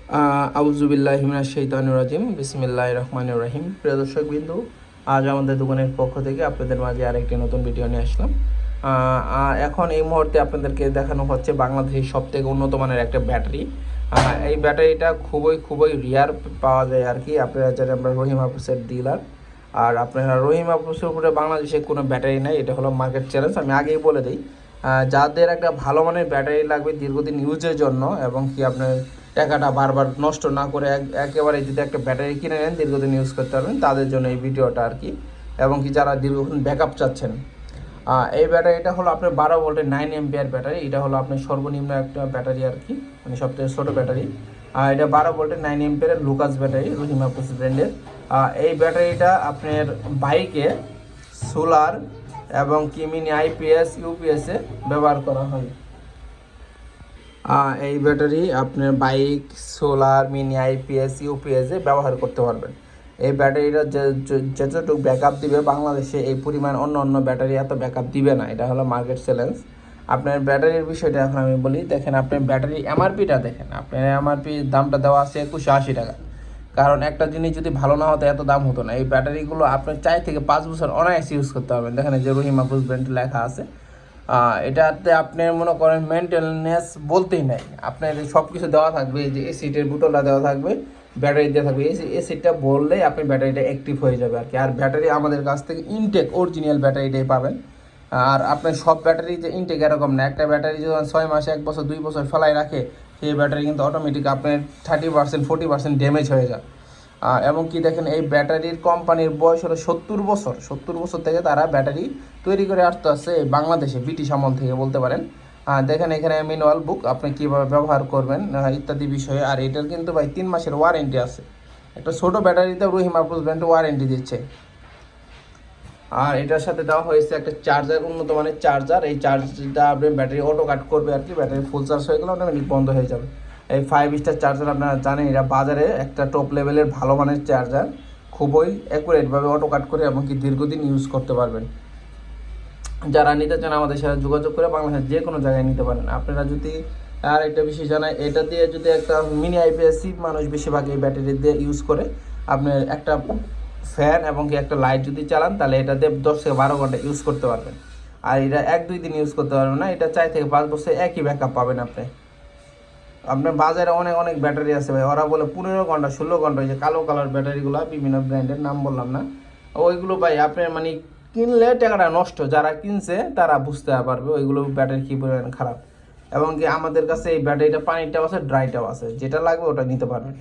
আউযুবিল্লাহি মিনাশ শাইতানির রাজিম বিসমিল্লাহির রহমানির রহিম। প্রিয় দর্শকবৃন্দ, আজ আমাদের দোকানের পক্ষ থেকে আপনাদের মাঝে আরেকটি নতুন ভিডিও নিয়ে আসলাম। এখন এই মুহূর্তে আপনাদেরকে দেখানো হচ্ছে বাংলাদেশের সবথেকে উন্নত মানের একটা ব্যাটারি। এই ব্যাটারিটা খুবই রিয়ার পাওয়া যায় আর কি। আপনারা জানেন আমরা রহিম আপুসের ডিলার, আর আপনারা রহিম আপুসের উপরে বাংলাদেশে কোনো ব্যাটারি নাই, এটা হলো মার্কেট চ্যালেঞ্জ। আমি আগেই বলে দিই, যাদের একটা ভালো মানের ব্যাটারি লাগবে দীর্ঘদিন ইউজের জন্য এবং কি আপনার টাকাটা বারবার নষ্ট না করে একেবারে যদি একটা ব্যাটারি কিনে নেন দীর্ঘদিন ইউজ করতে পারবেন, তাদের জন্য এই ভিডিওটা আর কি। এবং কি যারা দীর্ঘদিন ব্যাকআপ চাচ্ছেন, এই ব্যাটারিটা হলো আপনার 12 ভোল্টের 9 এম্পিয়ার ব্যাটারি। এটা হলো আপনার সর্বনিম্ন একটা ব্যাটারি আর কি, মানে সবথেকে ছোটো ব্যাটারি। এটা 12 ভোল্টের 9 এম্পিয়ারের লুকাস ব্যাটারি, রহিম আপুস ব্র্যান্ডের। এই ব্যাটারিটা আপনার বাইকে, সোলার এবং কি মিনি আইপিএস ইউপিএসে ব্যবহার করা হয়। এই ব্যাটারি আপনার বাইক, সোলার, মিনি আইপিএস ইউপিএসে ব্যবহার করতে পারবেন। এই ব্যাটারিটা যতটুকু ব্যাকআপ দিবে বাংলাদেশে এই পরিমাণ অন্য ব্যাটারি এত ব্যাকআপ দিবে না। এটা হলো মার্কেট চ্যালেঞ্জ। আপনার ব্যাটারির বিষয়টা এখন আমি বলি। দেখেন আপনার ব্যাটারি এমআরপিটা দেখেন, আপনার এমআরপি দামটা দেওয়া আছে 2180 টাকা। কারণ একটা জিনিস যদি ভালো না হতো এত দাম হতো না। এই ব্যাটারিগুলো আপনার 4 থেকে 5 বছর অনায়াসে ইউজ করতে পারবেন। দেখেন যে রহিম আপুস ব্র্যান্ড লেখা আছে। এটাতে আপনার মনে করেন মেনটেনেন্স বলতেই নাই, আপনার সব কিছু দেওয়া থাকবে। এই যে এসিটের বোতলটা দেওয়া থাকবে, ব্যাটারি দেওয়া থাকবে। এসিটা বললেই আপনি ব্যাটারিটা অ্যাক্টিভ হয়ে যাবে আর কি। আর ব্যাটারি আমাদের কাছ থেকে ইনটেক অরিজিনাল ব্যাটারিটাই পাবেন। আর আপনার সব ব্যাটারি যে ইনটেক এরকম না। একটা ব্যাটারি যখন 6 মাস, 1 বছর, 2 বছর ফেলাই রাখে, সেই ব্যাটারি কিন্তু অটোমেটিক আপনার 30% 40% ড্যামেজ হয়ে যায়। এবং কি দেখেন এই ব্যাটারির কোম্পানির বয়স হলো 70 বছর। 70 বছর থেকে তারা ব্যাটারি তৈরি করে আসতে আসছে বাংলাদেশে, ব্রিটিশ আমল থেকে বলতে পারেন। দেখেন এখানে ম্যানুয়াল বুক, আপনি কীভাবে ব্যবহার করবেন ইত্যাদি বিষয়ে। আর এটার কিন্তু ভাই 3 মাসের ওয়ারেন্টি আছে। একটা ছোটো ব্যাটারিতে রহিম আপুস ব্র্যান্ড ওয়ারেন্টি দিচ্ছে। আর এটার সাথে দেওয়া হয়েছে একটা চার্জার, উন্নত মানের চার্জার। এই চার্জারটা আপনার ব্যাটারি অটো কাট করবে আর কি। ব্যাটারি ফুল চার্জ হয়ে গেলে অটোমেটিক বন্ধ হয়ে যাবে। এই 5 স্টার চার্জার আপনারা জানেন, এটা বাজারে একটা টপ লেভেলের ভালো মানের চার্জার। খুবই অ্যাকুরেটভাবে অটো কাট করে এবং কি দীর্ঘদিন ইউজ করতে পারবেন। যারা নিতে চান আমাদের সাথে যোগাযোগ করে বাংলাদেশের যে কোনো জায়গায় নিতে পারেন। আপনারা যদি আর একটা বিষয় জানাই, এটা দিয়ে যদি একটা মিনি আইপিএসি মানুষ বেশিরভাগ এই ব্যাটারি দিয়ে ইউজ করে, আপনার একটা ফ্যান এবং কি একটা লাইট যদি চালান তাহলে এটা দিয়ে 10 থেকে 12 ঘন্টা ইউজ করতে পারবেন। আর এটা 1-2 দিন ইউজ করতে পারবেন না, এটা 4 থেকে 5 বছর একই ব্যাকআপ পাবেন আপনি। আপনার বাজারে অনেক ব্যাটারি আছে ভাই, ওরা বলে 15 ঘন্টা 16 ঘন্টা। ওই যে কালো কালার ব্যাটারিগুলো বিভিন্ন ব্র্যান্ডের নাম বললাম না, ওইগুলো ভাই আপনার মানে কিনলে টাকাটা নষ্ট। যারা কিনছে তারা বুঝতে পারবে ওইগুলো ব্যাটারি কী পরিমাণ খারাপ। এবং কি আমাদের কাছে এই ব্যাটারিটা পানিটাও আছে, ড্রাইটাও আছে, যেটা লাগবে ওটা নিতে পারবেন।